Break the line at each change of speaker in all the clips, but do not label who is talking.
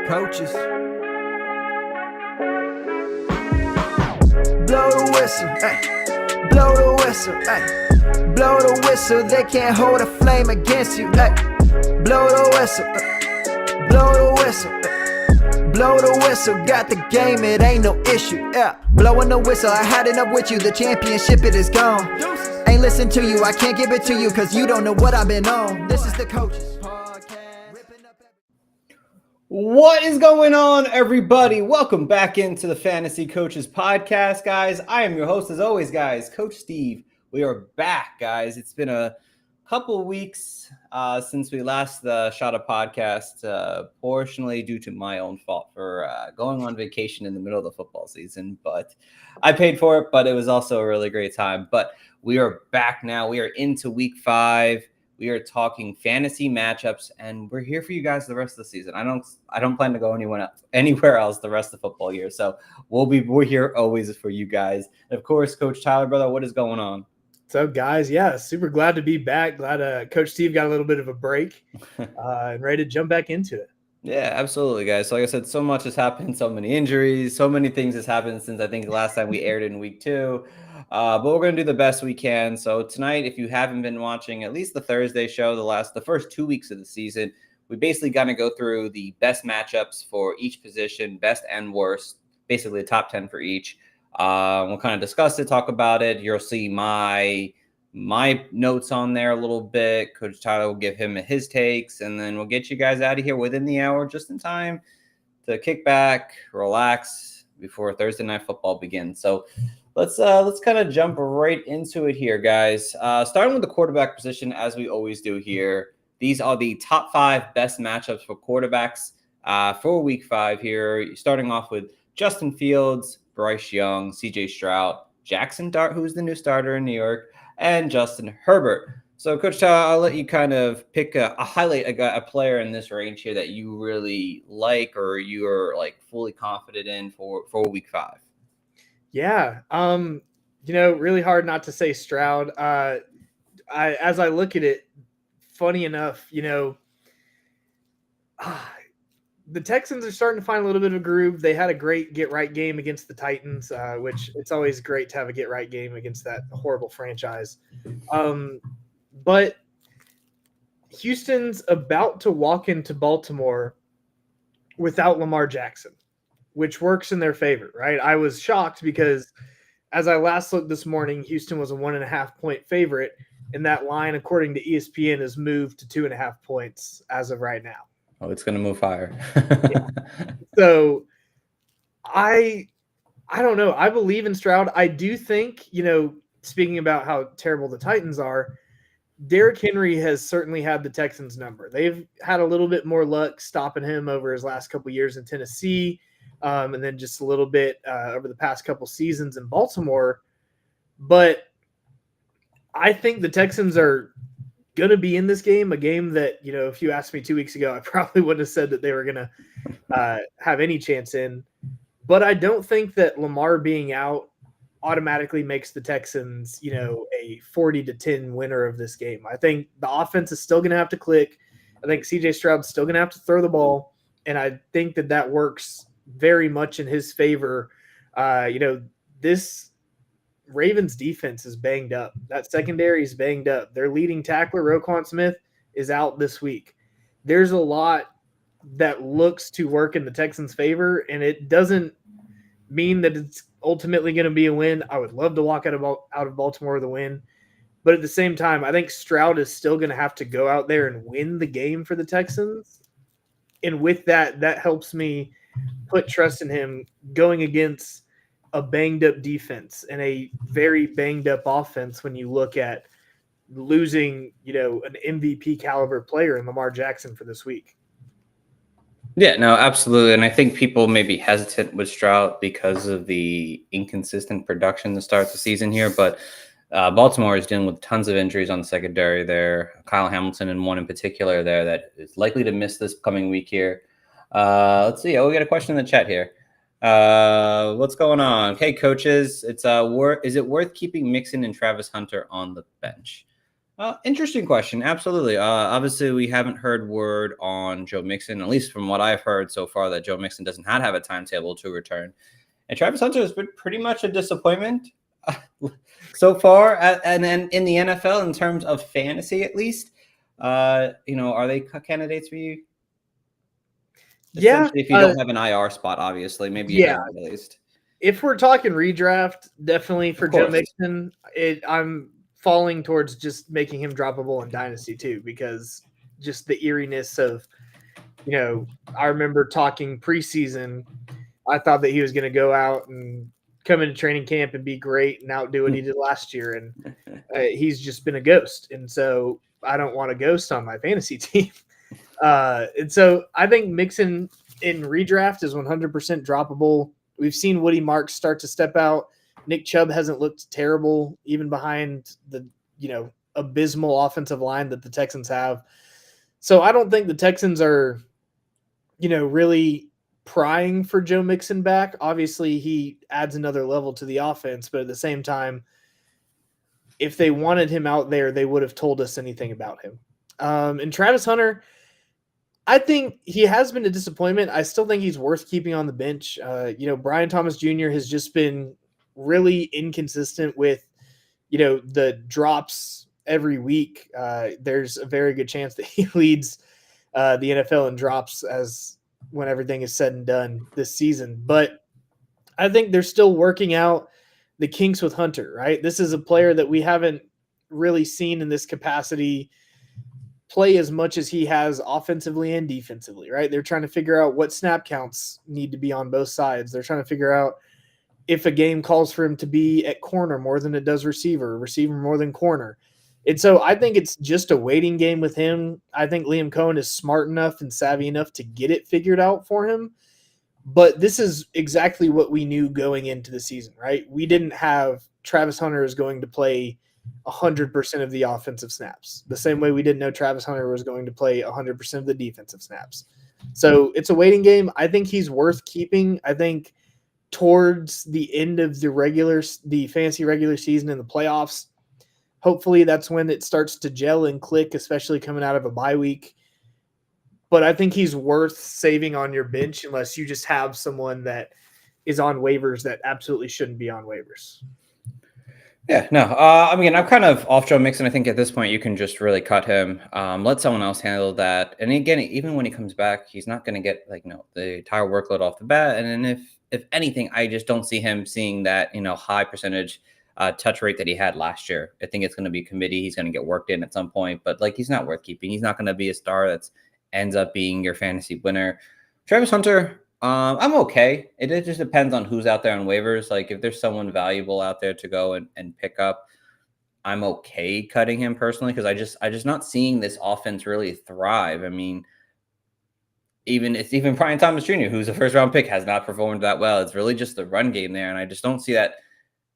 Coaches. Blow the whistle, ay. Blow the whistle, ay. Blow the whistle, they can't hold a flame against you, ay. Blow the whistle, blow the whistle, ay. Blow the whistle, got the game, it ain't no issue, yeah. Blowing the whistle, I had enough with you, the championship, it is gone. Ain't listen to you, I can't give it to you, cause you don't know what I've been on. This is the Coaches Podcast.
What is going on, everybody? Welcome back into the Fantasy Coaches Podcast, guys. I am your host, as always, guys, Coach Steve. We are back, guys. It's been a couple weeks since we last shot a podcast, portionally due to my own fault for going on vacation in the middle of the football season. But I paid for it, but it was also a really great time. But we are back now. We are into week 5. We are talking fantasy matchups, and we're here for you guys the rest of the season. I don't plan to go anywhere else the rest of the football year. So we're here always for you guys. And of course, Coach Tyler, brother, what is going on?
What's up, guys? Yeah, super glad to be back. Glad Coach Steve got a little bit of a break and ready to jump back into it.
Yeah, absolutely, guys. So like I said, so much has happened, so many injuries, so many things has happened since I think the last time we aired in week 2. But we're going to do the best we can. So tonight, if you haven't been watching at least the Thursday show, the first 2 weeks of the season, we basically got to go through the best matchups for each position, best and worst, basically the top 10 for each. We'll kind of discuss it, talk about it. You'll see my notes on there a little bit. Coach Tyler will give him his takes, and then we'll get you guys out of here within the hour, just in time to kick back, relax before Thursday Night Football begins. So let's kind of jump right into it here, guys. Starting with the quarterback position, as we always do here. These are the top 5 best matchups for quarterbacks for week 5 here. Starting off with Justin Fields, Bryce Young, CJ Stroud, Jackson Dart, who's the new starter in New York, and Justin Herbert. So, Coach Tyler, I'll let you kind of pick highlight a player in this range here that you really like or you are like fully confident in for week 5.
Yeah, really hard not to say Stroud. As I look at it, funny enough, the Texans are starting to find a little bit of a groove. They had a great get-right game against the Titans, which it's always great to have a get-right game against that horrible franchise. But Houston's about to walk into Baltimore without Lamar Jackson, which works in their favor, right? I was shocked because as I last looked this morning, Houston was a 1.5-point favorite, and that line, according to ESPN, has moved to 2.5 points as of right now.
Oh, it's going to move higher.
Yeah. So I don't know. I believe in Stroud. I do think, speaking about how terrible the Titans are, Derrick Henry has certainly had the Texans' number. They've had a little bit more luck stopping him over his last couple of years in Tennessee, and then just a little bit over the past couple seasons in Baltimore. But I think the Texans are going to be in this game, a game that, if you asked me 2 weeks ago, I probably wouldn't have said that they were going to have any chance in. But I don't think that Lamar being out automatically makes the Texans, a 40-10 winner of this game. I think the offense is still going to have to click. I think CJ Stroud's still going to have to throw the ball. And I think that works very much in his favor. This Ravens defense is banged up. That secondary is banged up. Their leading tackler, Roquan Smith, is out this week. There's a lot that looks to work in the Texans' favor, and it doesn't mean that it's ultimately going to be a win. I would love to walk out of Baltimore with a win. But at the same time, I think Stroud is still going to have to go out there and win the game for the Texans. And with that helps me put trust in him going against a banged-up defense and a very banged-up offense when you look at losing, an MVP caliber player in Lamar Jackson for this week.
Yeah, no, absolutely. And I think people may be hesitant with Stroud because of the inconsistent production to start the season here. But Baltimore is dealing with tons of injuries on the secondary there. Kyle Hamilton and one in particular there that is likely to miss this coming week here. Let's see. We got a question in the chat here. What's going on? Hey, coaches, is it worth keeping Mixon and Travis Hunter on the bench? Interesting question. Absolutely. Obviously, we haven't heard word on Joe Mixon, at least from what I've heard so far, that Joe Mixon doesn't have a timetable to return. And Travis Hunter has been pretty much a disappointment so far, and in the NFL in terms of fantasy, at least. Are they candidates for you?
Yeah.
Essentially, if you don't have an IR spot, obviously, maybe
Yeah.
at least.
If we're talking redraft, definitely for Joe
course.
Mixon, I'm falling towards just making him droppable in Dynasty too, because just the eeriness of, I remember talking preseason, I thought that he was going to go out and come into training camp and be great and outdo what he did last year. And he's just been a ghost. And so I don't want a ghost on my fantasy team. And so I think Mixon in redraft is 100% droppable. We've seen Woody Marks start to step out. Nick Chubb hasn't looked terrible, even behind the, abysmal offensive line that the Texans have. So I don't think the Texans are, really prying for Joe Mixon back. Obviously, he adds another level to the offense, but at the same time, if they wanted him out there, they would have told us anything about him. And Travis Hunter, I think he has been a disappointment. I still think he's worth keeping on the bench. Brian Thomas Jr. has just been really inconsistent with, the drops every week. There's a very good chance that he leads the NFL in drops as when everything is said and done this season. But I think they're still working out the kinks with Hunter, right? This is a player that we haven't really seen in this capacity play as much as he has offensively and defensively, right? They're trying to figure out what snap counts need to be on both sides. They're trying to figure out if a game calls for him to be at corner more than it does receiver more than corner. And so I think it's just a waiting game with him. I think Liam Cohen is smart enough and savvy enough to get it figured out for him. But this is exactly what we knew going into the season, right? We didn't have Travis Hunter is going to play 100% of the offensive snaps, the same way we didn't know Travis Hunter was going to play 100% of the defensive snaps. So it's a waiting game. I think he's worth keeping. I think towards the end of the fantasy regular season and the playoffs, hopefully that's when it starts to gel and click, especially coming out of a bye week. But I think he's worth saving on your bench unless you just have someone that is on waivers that absolutely shouldn't be on waivers.
Yeah, no. I'm kind of off Joe Mixon. I think at this point you can just really cut him. Let someone else handle that. And again, even when he comes back, he's not going to get the entire workload off the bat. And then if anything, I just don't see him seeing that high percentage touch rate that he had last year. I think it's going to be committee. He's going to get worked in at some point, but he's not worth keeping. He's not going to be a star that ends up being your fantasy winner. Travis Hunter. I'm okay. It just depends on who's out there on waivers. If there's someone valuable out there to go and pick up, I'm okay cutting him personally because I just not seeing this offense really thrive. I mean, even Brian Thomas Jr., who's a first round pick, has not performed that well. It's really just the run game there, and I just don't see that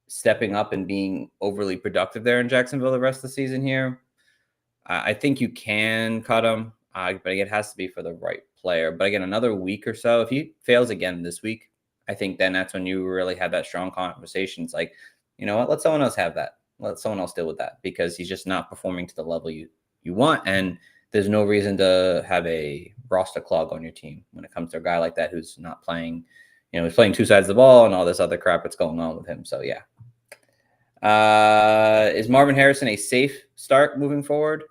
stepping up and being overly productive there in Jacksonville the rest of the season here. I think you can cut him, but it has to be for the right player. But again, another week or so, if he fails again this week, I think then that's when you really have that strong conversation. It's you know what, let someone else have that. Let someone else deal with that because he's just not performing to the level you want. And there's no reason to have a roster clog on your team when it comes to a guy like that who's not playing, he's playing two sides of the ball and all this other crap that's going on with him. So yeah. Is Marvin Harrison a safe start moving forward?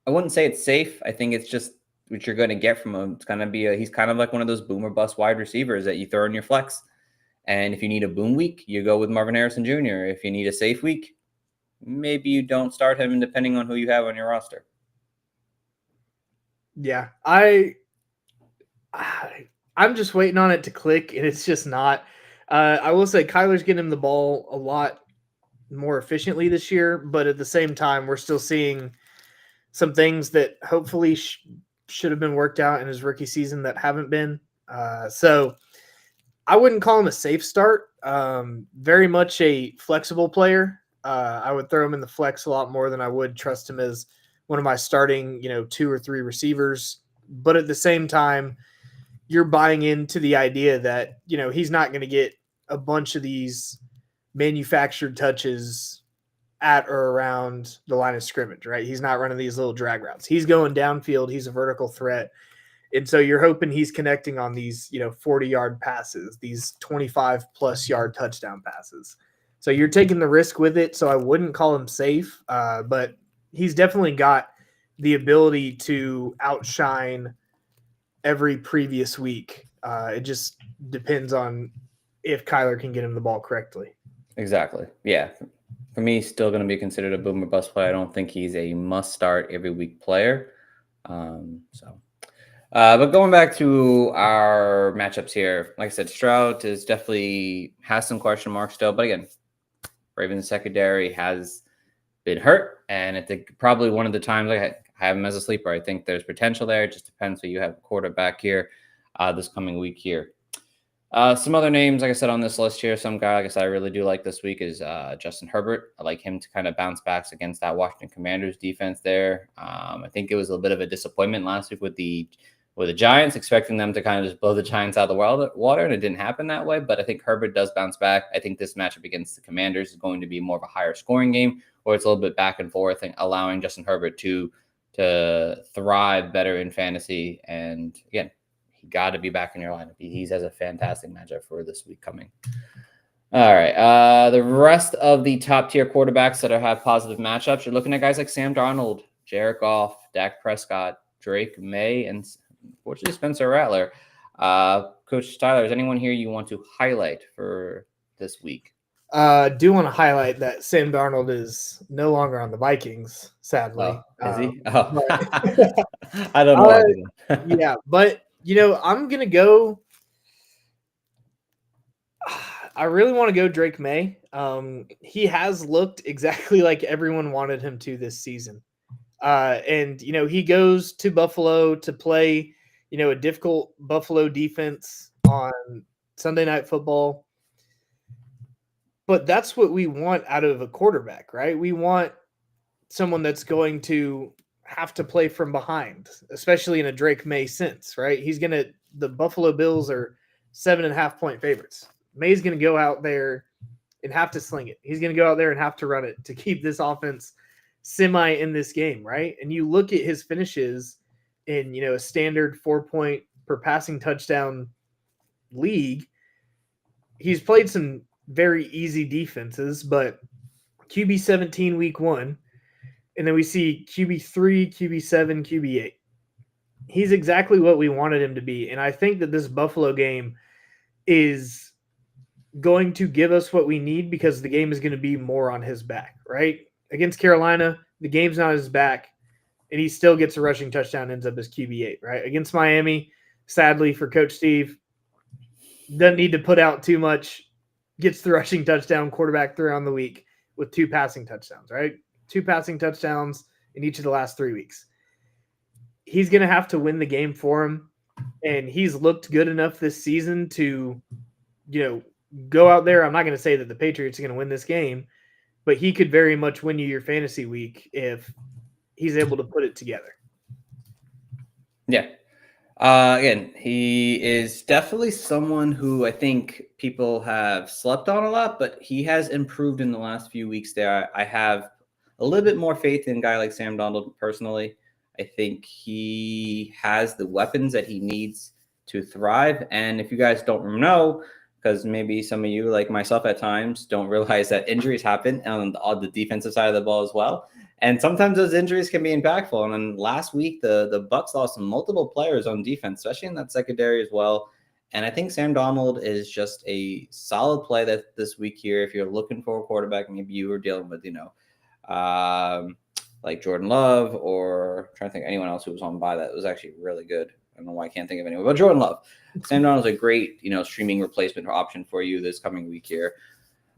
I wouldn't say it's safe. I think it's just what you're going to get from him. It's going to be he's kind of like one of those boomer bust wide receivers that you throw in your flex. And if you need a boom week, you go with Marvin Harrison Jr. If you need a safe week, maybe you don't start him depending on who you have on your roster.
Yeah, I'm just waiting on it to click, and it's just not. I will say Kyler's getting him the ball a lot more efficiently this year, but at the same time, we're still seeing some things that hopefully should have been worked out in his rookie season that haven't been. So I wouldn't call him a safe start. Very much a flexible player. I would throw him in the flex a lot more than I would trust him as one of my starting, 2 or 3 receivers. But at the same time, you're buying into the idea that, he's not going to get a bunch of these manufactured touches at or around the line of scrimmage, right? He's not running these little drag routes. He's going downfield. He's a vertical threat. And so you're hoping he's connecting on these, 40-yard passes, these 25-plus yard touchdown passes. So you're taking the risk with it. So I wouldn't call him safe, but he's definitely got the ability to outshine every previous week. It just depends on if Kyler can get him the ball correctly.
Exactly. Yeah. For me, still going to be considered a boom or bust play. I don't think he's a must start every week player. But going back to our matchups here, like I said, Stroud is definitely has some question marks still. But again, Ravens secondary has been hurt, and I think probably one of the times I have him as a sleeper. I think there's potential there. It just depends who you have quarterback here this coming week here. Some other names, like I said, on this list here, some guy, like I said, I really do like this week is Justin Herbert. I like him to kind of bounce back against that Washington Commanders defense there. I think it was a bit of a disappointment last week with the Giants, expecting them to kind of just blow the Giants out of the water, and it didn't happen that way. But I think Herbert does bounce back. I think this matchup against the Commanders is going to be more of a higher scoring game, or it's a little bit back and forth, and allowing Justin Herbert to thrive better in fantasy. And again, he got to be back in your lineup. He has a fantastic matchup for this week coming. All right. The rest of the top tier quarterbacks that have positive matchups, you're looking at guys like Sam Darnold, Jared Goff, Dak Prescott, Drake May, and unfortunately Spencer Rattler. Coach Tyler, is anyone here you want to highlight for this week?
Do want to highlight that Sam Darnold is no longer on the Vikings, sadly.
Is he? I don't know.
Yeah, but I'm gonna go. I really want to go Drake May. He has looked exactly like everyone wanted him to this season. And he goes to Buffalo to play, a difficult Buffalo defense on Sunday Night Football. But that's what we want out of a quarterback, right? We want someone that's going to have to play from behind, especially in a Drake May sense, right? The Buffalo Bills are 7.5-point favorites. May's going to go out there and have to sling it. He's going to go out there and have to run it to keep this offense semi in this game, right? And you look at his finishes in, a standard 4-point per passing touchdown league. He's played some very easy defenses, but QB 17 week 1, and then we see QB 3, QB 7, QB 8. He's exactly what we wanted him to be, and I think that this Buffalo game is going to give us what we need because the game is going to be more on his back, right? Against Carolina, the game's not his back, and he still gets a rushing touchdown, ends up as QB 8, right? Against Miami, sadly for Coach Steve, doesn't need to put out too much, gets the rushing touchdown, quarterback 3 on the week with 2 passing touchdowns, right? 2 passing touchdowns in each of the last 3 weeks. He's going to have to win the game for him, and he's looked good enough this season to, go out there. I'm not going to say that the Patriots are going to win this game, but he could very much win you your fantasy week if he's able to put it together.
Yeah. Again, he is definitely someone who I think people have slept on a lot, but he has improved in the last few weeks there. I have a little bit more faith in a guy like Sam Darnold personally. I think he has the weapons that he needs to thrive. And if you guys don't know, because maybe some of you, like myself at times, don't realize that injuries happen on the defensive side of the ball as well. And sometimes those injuries can be impactful. And then last week, the Bucs lost multiple players on defense, especially in that secondary as well. And I think Sam Darnold is just a solid play that this week here. If you're looking for a quarterback, maybe you were dealing with, like Jordan Love, or I'm trying to think of anyone else who was on bye that was actually really good. I don't know why I can't think of anyone, but Jordan Love. Sam Darnold is a great, streaming replacement option for you this coming week here.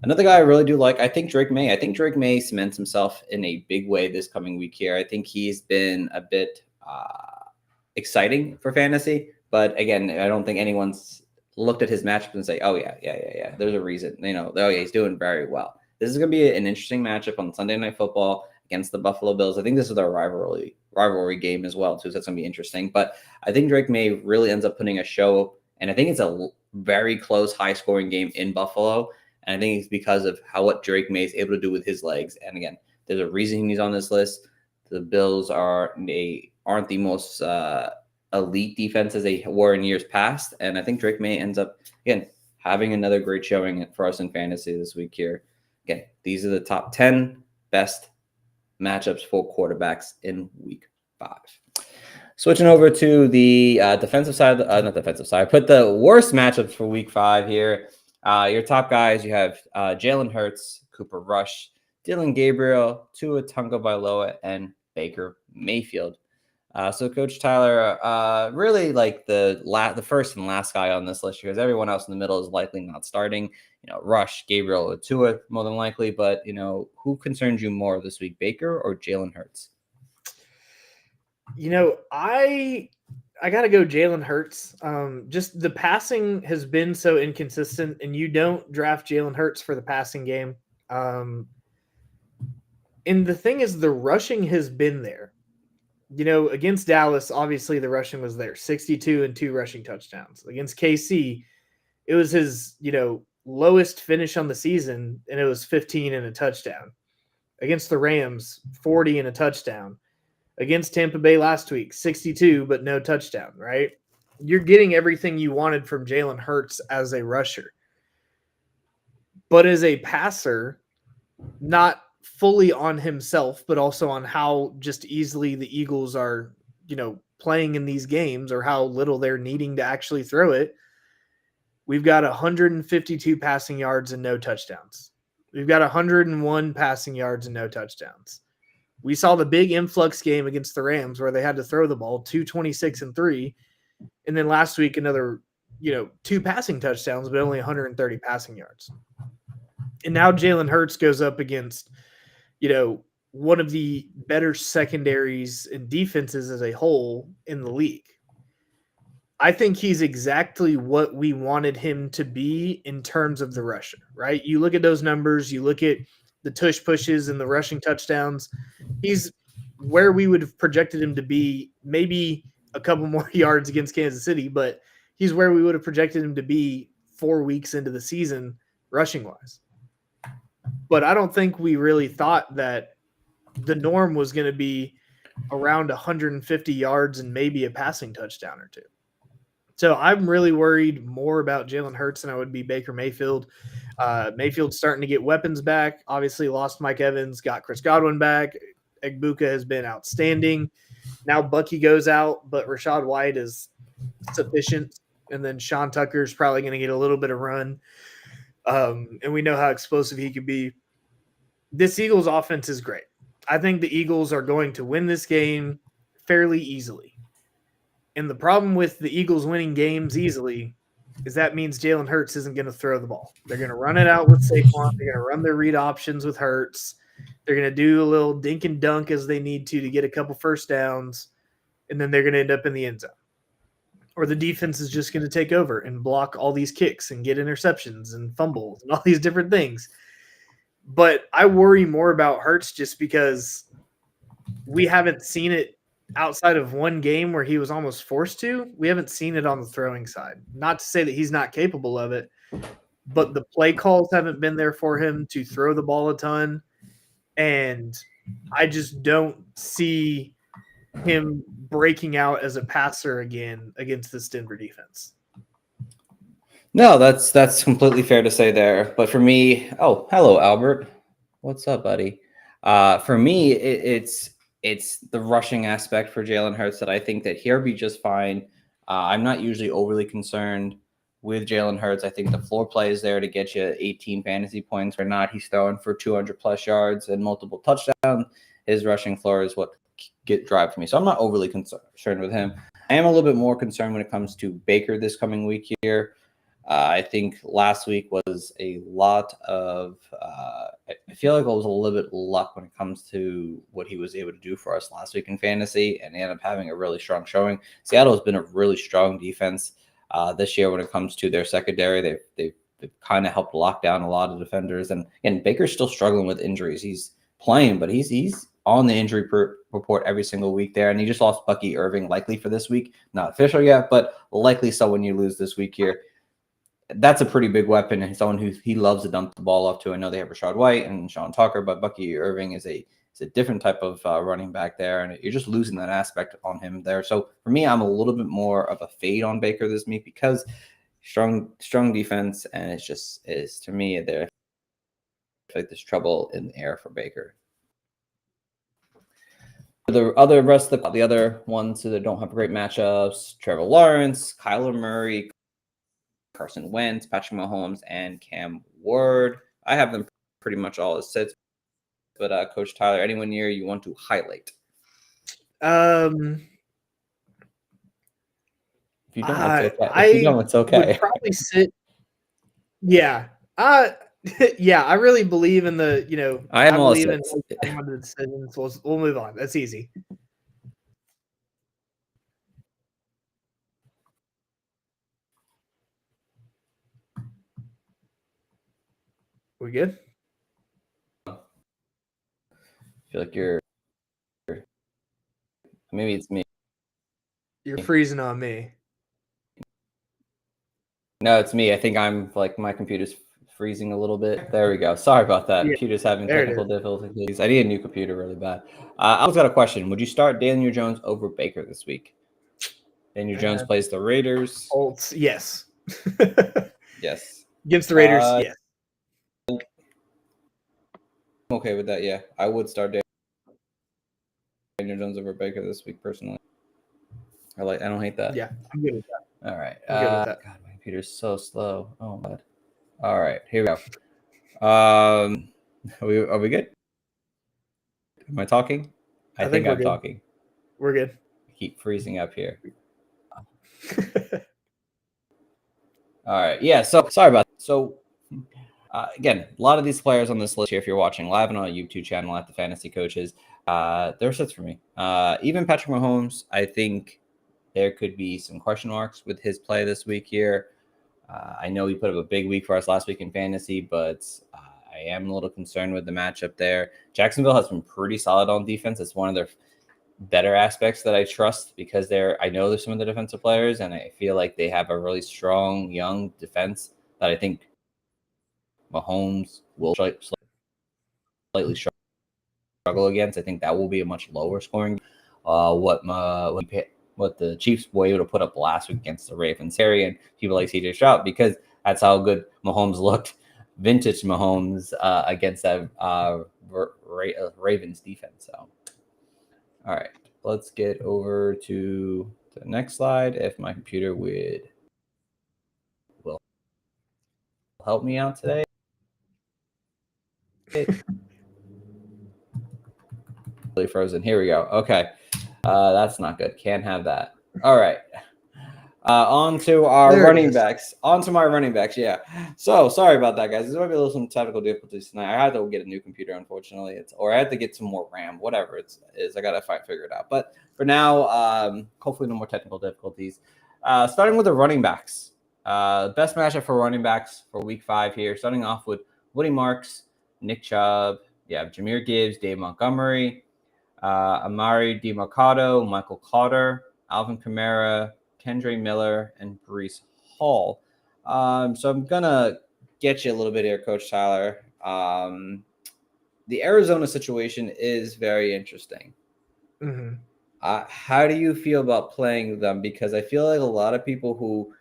Another guy I really do like, I think Drake May cements himself in a big way this coming week here. I think he's been a bit exciting for fantasy, but again, I don't think anyone's looked at his matchup and say, oh yeah. There's a reason, he's doing very well. This is going to be an interesting matchup on Sunday Night Football against the Buffalo Bills. I think this is their rivalry game as well, too. So that's going to be interesting. But I think Drake May really ends up putting a show, and I think it's a very close, high-scoring game in Buffalo. And I think it's because of what Drake May is able to do with his legs. And again, there's a reason he's on this list. The Bills aren't the most elite defense as they were in years past. And I think Drake May ends up, again, having another great showing for us in fantasy this week here. Again, these are the top 10 best matchups for quarterbacks in week 5. Switching over to the defensive side, not defensive side, put the worst matchups for week 5 here. Your top guys, you have Jalen Hurts, Cooper Rush, Dylan Gabriel, Tua Tagovailoa, and Baker Mayfield. So Coach Tyler, really like the first and last guy on this list, because everyone else in the middle is likely not starting. Rush, Gabriel, or Tua more than likely. But who concerns you more this week, Baker or Jalen Hurts?
I got to go Jalen Hurts. Just the passing has been so inconsistent, and you don't draft Jalen Hurts for the passing game. And the thing is, the rushing has been there. Against Dallas, obviously the rushing was there, 62 and 2 rushing touchdowns. Against KC, it was his, lowest finish on the season, and it was 15 and a touchdown. Against the Rams, 40 and a touchdown. Against Tampa Bay last week, 62, but no touchdown, right? You're getting everything you wanted from Jalen Hurts as a rusher. But as a passer, not fully on himself, but also on how just easily the Eagles are, playing in these games, or how little they're needing to actually throw it. We've got 152 passing yards and no touchdowns. We've got 101 passing yards and no touchdowns. We saw the big influx game against the Rams where they had to throw the ball 226 and 3. And then last week, another, 2 passing touchdowns, but only 130 passing yards. And now Jalen Hurts goes up against, one of the better secondaries and defenses as a whole in the league. I think he's exactly what we wanted him to be in terms of the rusher, right? You look at those numbers, you look at the tush pushes and the rushing touchdowns. He's where we would have projected him to be, maybe a couple more yards against Kansas City, but he's where we would have projected him to be 4 weeks into the season, rushing-wise. But I don't think we really thought that the norm was going to be around 150 yards and maybe a passing touchdown or 2. So I'm really worried more about Jalen Hurts than I would be Baker Mayfield. Mayfield's starting to get weapons back. Obviously lost Mike Evans, got Chris Godwin back. Egbuka has been outstanding. Now Bucky goes out, but Rachaad White is sufficient. And then Sean Tucker's probably going to get a little bit of run. And we know how explosive he could be. This Eagles offense is great. I think the Eagles are going to win this game fairly easily. And the problem with the Eagles winning games easily is that means Jalen Hurts isn't going to throw the ball. They're going to run it out with Saquon. They're going to run their read options with Hurts. They're going to do a little dink and dunk as they need to get a couple first downs, and then they're going to end up in the end zone. Or the defense is just going to take over and block all these kicks and get interceptions and fumbles and all these different things. But I worry more about Hurts just because we haven't seen it outside of one game where he was almost forced to. We haven't seen it on the throwing side. Not to say that he's not capable of it, but the play calls haven't been there for him to throw the ball a ton. And I just don't see him breaking out as a passer again against this Denver defense.
No, that's completely fair to say there. But for me, oh, hello, Albert. What's up, buddy? For me, it's the rushing aspect for Jalen Hurts that I think that he'll be just fine. I'm not usually overly concerned with Jalen Hurts. I think the floor play is there to get you 18 fantasy points or not. He's throwing for 200+ yards and multiple touchdowns. His rushing floor is what drives me. So I'm not overly concerned with him. I am a little bit more concerned when it comes to Baker this coming week here. I think last week was a lot of I feel like it was a little bit luck when it comes to what he was able to do for us last week in fantasy, and he ended up having a really strong showing. Seattle has been a really strong defense this year when it comes to their secondary. They've kind of helped lock down a lot of defenders, and Baker's still struggling with injuries. He's playing, but he's on the injury report every single week there, and he just lost Bucky Irving likely for this week. Not official yet, but likely someone you lose this week here. that's a pretty big weapon, and someone who he loves to dump the ball off to. I know they have Rashad White and Sean Tucker, but Bucky Irving is a different type of running back there, and you're just losing that aspect on him there. So for me, I'm a little bit more of a fade on Baker this week because strong defense, and it's just is to me there. I feel like there's trouble in the air for Baker. The other rest of the other ones that don't have great matchups: Trevor Lawrence, Kyler Murray, Carson Wentz, Patrick Mahomes, and Cam Ward. I have them pretty much all as sits. But Coach Tyler, anyone here you want to highlight?
If
you don't, it's okay. If you don't, it's okay.
Would probably sit. Yeah. Yeah, I really believe in the,
I
believe in the decisions. We'll move on. That's easy. We good?
I feel like you're. Maybe it's me.
You're freezing on me.
No, it's me. I think I'm like my computer's freezing a little bit. There we go. Sorry about that. Yeah, computer's having technical difficulties. I need a new computer really bad. I was got a question. Would you start Daniel Jones over Baker this week? Daniel Jones plays the Raiders.
Colts, yes.
Yes.
Against the Raiders, yes.
I'm okay with that. Yeah, I would start Daniel Jones over Baker this week personally. I don't hate that.
Yeah, I'm good with that.
All right.
I'm good with that.
God, my computer's so slow. Oh my God. All right, here we go. Are we good? Am I talking? I think I'm talking.
We're good.
I keep freezing up here. All right. Yeah. So sorry about that. So again, a lot of these players on this list here, if you're watching live and on a YouTube channel at the Fantasy Coaches, they're sits for me. Even Patrick Mahomes, I think there could be some question marks with his play this week here. I know he put up a big week for us last week in fantasy, but I am a little concerned with the matchup there. Jacksonville has been pretty solid on defense. It's one of their better aspects that I trust because I know there's some of the defensive players, and I feel like they have a really strong young defense that I think Mahomes will slightly struggle against. I think that will be a much lower scoring. What the Chiefs were able to put up last week against the Ravens, and people like CJ Stroud, because that's how good Mahomes looked, vintage Mahomes against that Ravens defense. So, all right, let's get over to the next slide. If my computer will help me out today. Really frozen. Here we go. Okay. That's not good. Can't have that. All right. On to our running backs. On to my running backs. Yeah. So sorry about that, guys. There's might be a little some technical difficulties tonight. I had to get a new computer, unfortunately. Or I had to get some more RAM. Whatever it is, I gotta figure it out. But for now, hopefully no more technical difficulties. Starting with the running backs. Best matchup for running backs for week 5 here. Starting off with Woody Marks, Nick Chubb. Yeah, Jahmyr Gibbs, Dave Montgomery. Amari DiMercado, Michael Carter, Alvin Kamara, Kendre Miller, and Breece Hall. So I'm going to get you a little bit here, Coach Tyler. The Arizona situation is very interesting.
Mm-hmm.
How do you feel about playing them? Because I feel like a lot of people who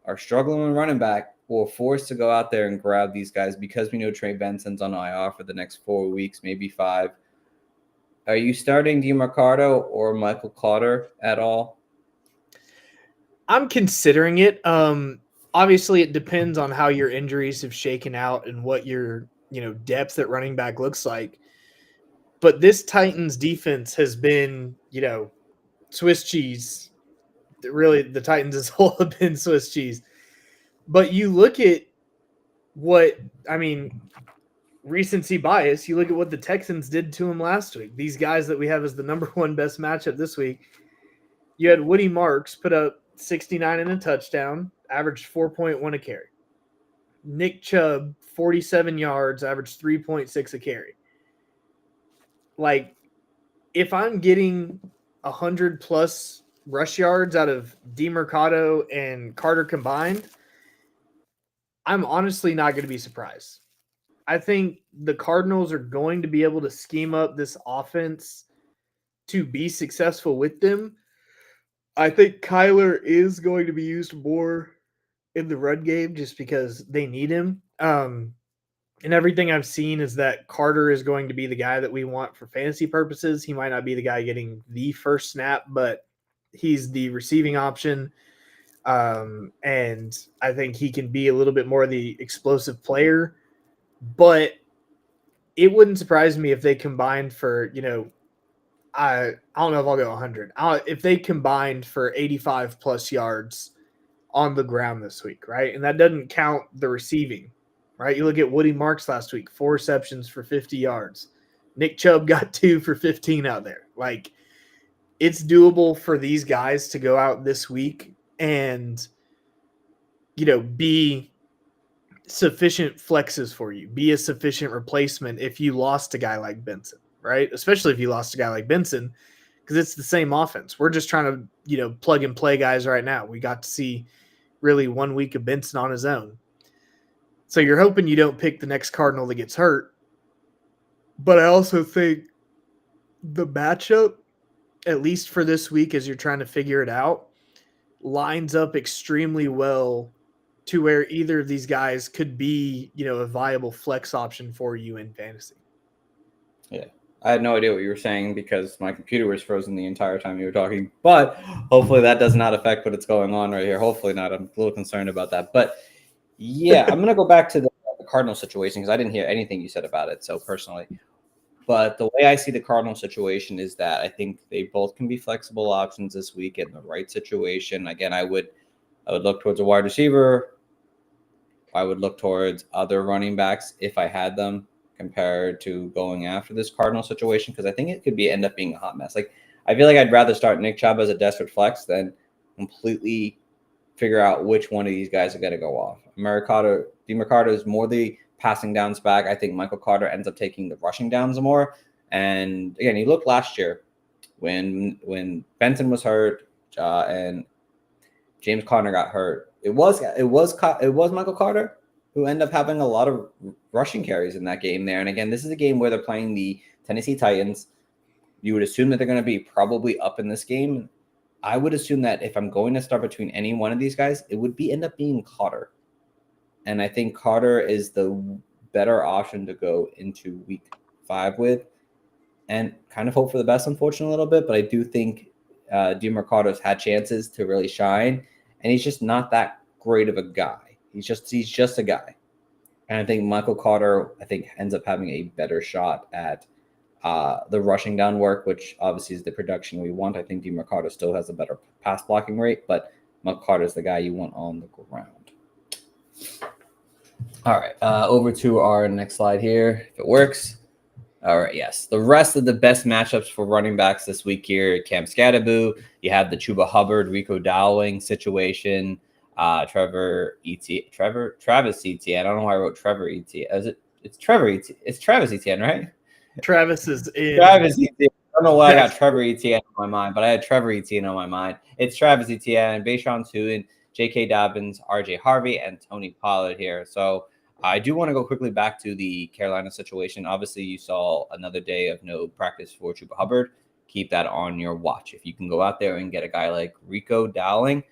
are struggling with running back were forced to go out there and grab these guys because we know Trey Benson's on IR for the next 4 weeks, maybe 5. Are you starting DiMercado or Michael Carter at all?
I'm considering it. Obviously, it depends on how your injuries have shaken out and what your depth at running back looks like. But this Titans defense has been, Swiss cheese. Really, the Titans as a whole have been Swiss cheese. But you look at recency bias, you look at what the Texans did to him last week. These guys that we have as the number 1 best matchup this week, you had Woody Marks put up 69 and a touchdown, averaged 4.1 a carry. Nick Chubb, 47 yards, averaged 3.6 a carry. Like, if I'm getting 100-plus rush yards out of DiMercado and Carter combined, I'm honestly not going to be surprised. I think the Cardinals are going to be able to scheme up this offense to be successful with them. I think Kyler is going to be used more in the run game just because they need him. And everything I've seen is that Carter is going to be the guy that we want for fantasy purposes. He might not be the guy getting the first snap, but he's the receiving option. And I think he can be a little bit more the explosive player. But it wouldn't surprise me if they combined for, I don't know if I'll go 100. If they combined for 85 plus yards on the ground this week, right? And that doesn't count the receiving, right? You look at Woody Marks last week, 4 receptions for 50 yards. Nick Chubb got 2 for 15 out there. Like, it's doable for these guys to go out this week and, be sufficient flexes for you, be a sufficient replacement if you lost a guy like Benson, right? Especially if you lost a guy like Benson, because it's the same offense. We're just trying to, plug and play guys right now. We got to see really 1 week of Benson on his own. So you're hoping you don't pick the next Cardinal that gets hurt. But I also think the matchup, at least for this week as you're trying to figure it out, lines up extremely well to where either of these guys could be, a viable flex option for you in fantasy.
Yeah. I had no idea what you were saying because my computer was frozen the entire time you were talking. But hopefully that does not affect what's going on right here. Hopefully not. I'm a little concerned about that. But yeah, I'm going to go back to the Cardinal situation because I didn't hear anything you said about it. So personally, but the way I see the Cardinal situation is that I think they both can be flexible options this week in the right situation. Again, I would look towards a wide receiver. I would look towards other running backs if I had them compared to going after this Cardinal situation because I think it could end up being a hot mess. Like, I feel like I'd rather start Nick Chubb as a desperate flex than completely figure out which one of these guys are going to go off. DeMarcado is more the passing downs back. I think Michael Carter ends up taking the rushing downs more. And again, you look last year when Benson was hurt and James Conner got hurt. It was Michael Carter who ended up having a lot of rushing carries in that game there. And again, this is a game where they're playing the Tennessee Titans. You would assume that they're going to be probably up in this game. I would assume that if I'm going to start between any one of these guys, it would end up being Carter. And I think Carter is the better option to go into week 5 with and kind of hope for the best, unfortunately, a little bit. But I do think DeMarcado's had chances to really shine, and he's just not that great of a guy. He's just a guy. And I think Michael Carter, ends up having a better shot at the rushing down work, which obviously is the production we want. I think DeMarcado still has a better pass blocking rate, but Michael Carter is the guy you want on the ground. All right, over to our next slide here, if it works. All right, yes. The rest of the best matchups for running backs this week here, Cam Scatterboo. You have the Chuba Hubbard, Rico Dowling situation. Travis Etienne. I don't know why I wrote Trevor Etienne. It's Trevor Etienne. It's Travis Etienne, right?
Travis is in.
Travis Etienne. I don't know why I got Trevor Etienne on my mind, but I had Trevor Etienne on my mind. It's Travis Etienne, Bashawn Tootin, J.K. Dobbins, R.J. Harvey, and Tony Pollard here. So I do want to go quickly back to the Carolina situation. Obviously, you saw another day of no practice for Chuba Hubbard. Keep that on your watch. If you can go out there and get a guy like Rico Dowling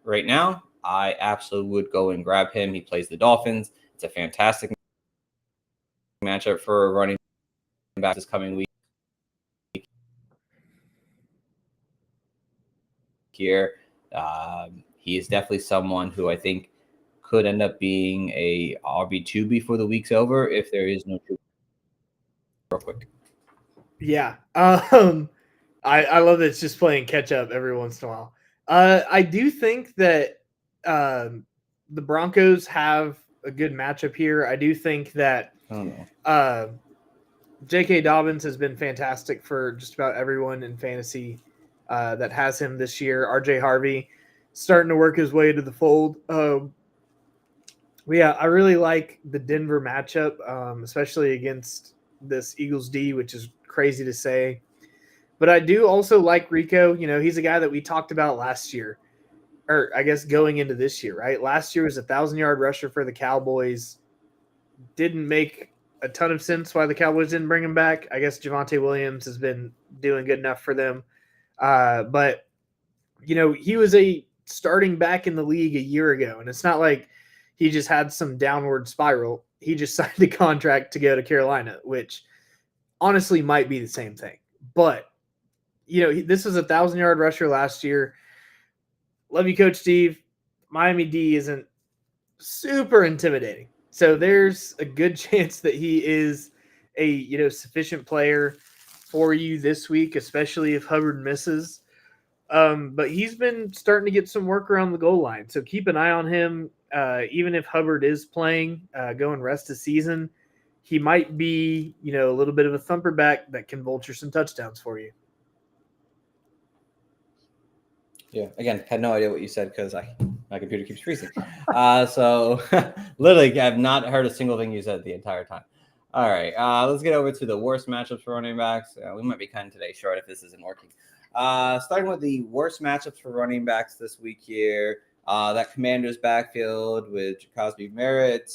right now, I absolutely would go and grab him. He plays the Dolphins. It's a fantastic matchup for a running back this coming week here. He is definitely someone who I think could end up being a RB2 before the week's over if there is no real quick.
Yeah. I love that it's just playing catch up every once in a while. I do think that the Broncos have a good matchup here. I do think that J.K. Dobbins has been fantastic for just about everyone in fantasy that has him this year. R.J. Harvey starting to work his way to the fold. Yeah, I really like the Denver matchup, especially against this Eagles D, which is crazy to say. But I do also like Rico. He's a guy that we talked about last year. or I guess going into this year, right? Last year was a 1,000-yard rusher for the Cowboys. Didn't make a ton of sense why the Cowboys didn't bring him back. I guess Javonte Williams has been doing good enough for them. But, he was a starting back in the league a year ago, and it's not like he just had some downward spiral. He just signed a contract to go to Carolina, which honestly might be the same thing. But, this was a 1,000-yard rusher last year. Love you, Coach Steve. Miami D isn't super intimidating. So there's a good chance that he is a sufficient player for you this week, especially if Hubbard misses. But he's been starting to get some work around the goal line. So keep an eye on him. Even if Hubbard is playing, going rest of season, he might be, a little bit of a thumper back that can vulture some touchdowns for you.
Yeah, again, had no idea what you said because my computer keeps freezing. So literally, I've not heard a single thing you said the entire time. All right, let's get over to the worst matchups for running backs. We might be cutting today short if this isn't working. Starting with the worst matchups for running backs this week here. That Commanders backfield with Cosby Merritt,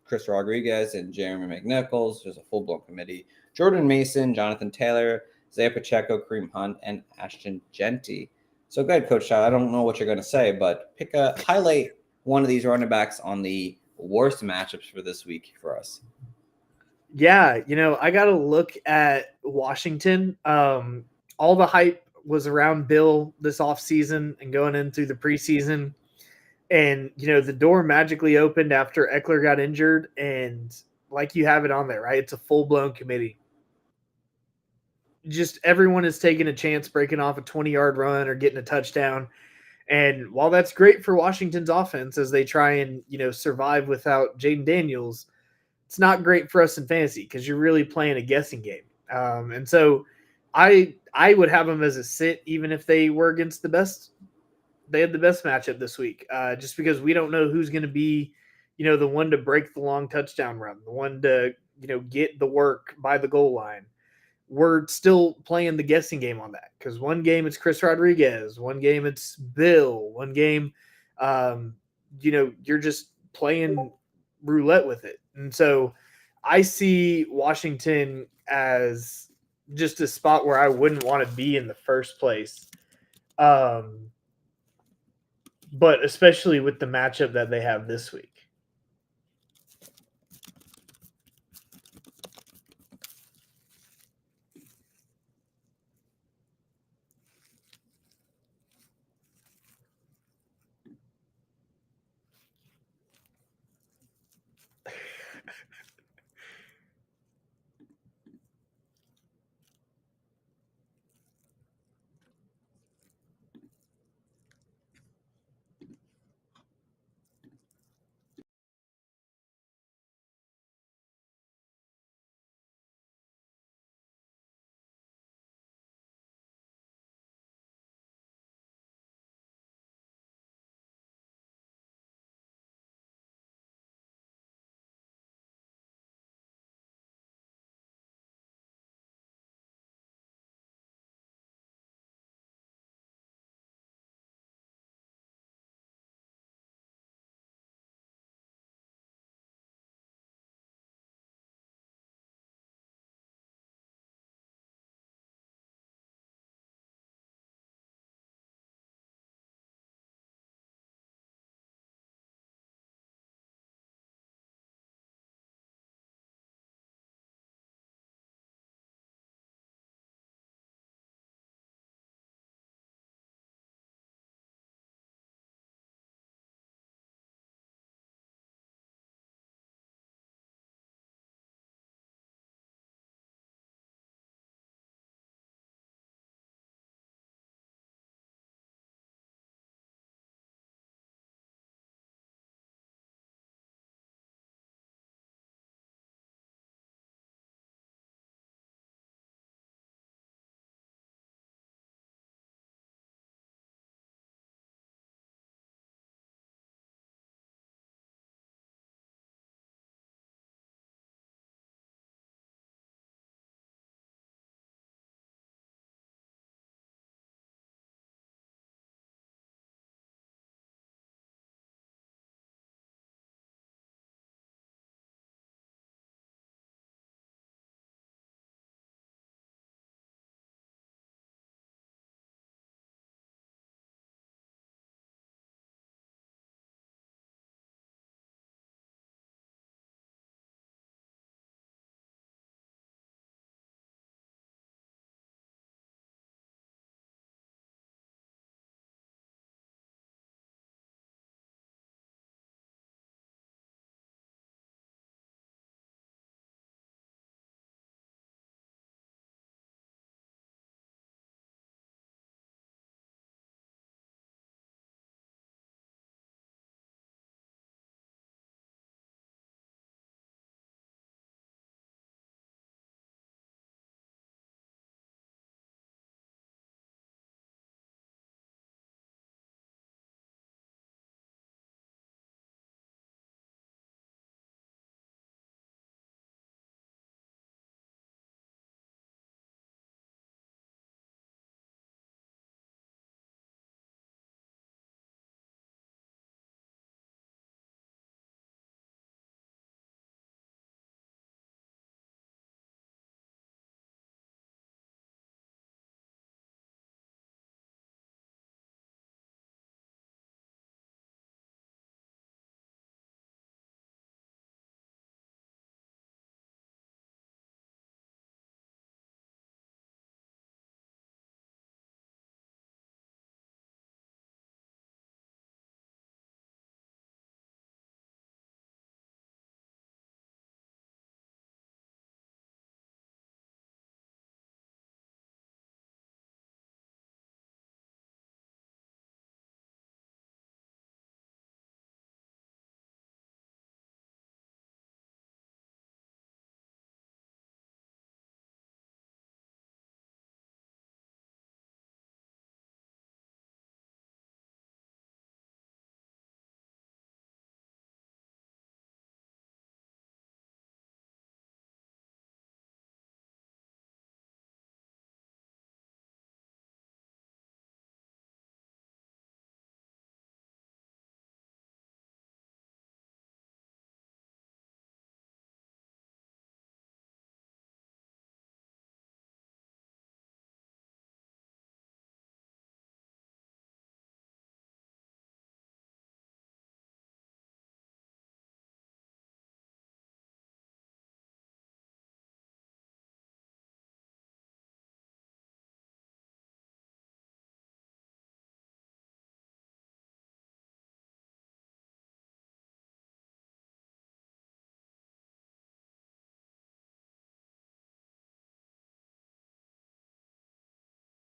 Chris Rodriguez, and Jeremy McNichols. There's a full-blown committee. Jordan Mason, Jonathan Taylor, Zay Pacheco, Kareem Hunt, and Ashton Genty. So go ahead, Coach Todd. I don't know what you're going to say, but highlight one of these running backs on the worst matchups for this week for us.
Yeah, I got to look at Washington. All the hype was around Bill this offseason and going in through the preseason. And, the door magically opened after Eckler got injured. And like you have it on there, right? It's a full-blown committee. Just everyone is taking a chance breaking off a 20-yard run or getting a touchdown. And while that's great for Washington's offense as they try and, survive without Jaden Daniels, it's not great for us in fantasy because you're really playing a guessing game. And so I would have them as a sit even if they were against the best. They had the best matchup this week just because we don't know who's going to be, the one to break the long touchdown run, the one to, get the work by the goal line. We're still playing the guessing game on that because one game it's Chris Rodriguez, one game it's Bill, one game, you're just playing roulette with it. And so I see Washington as just a spot where I wouldn't want to be in the first place. But especially with the matchup that they have this week.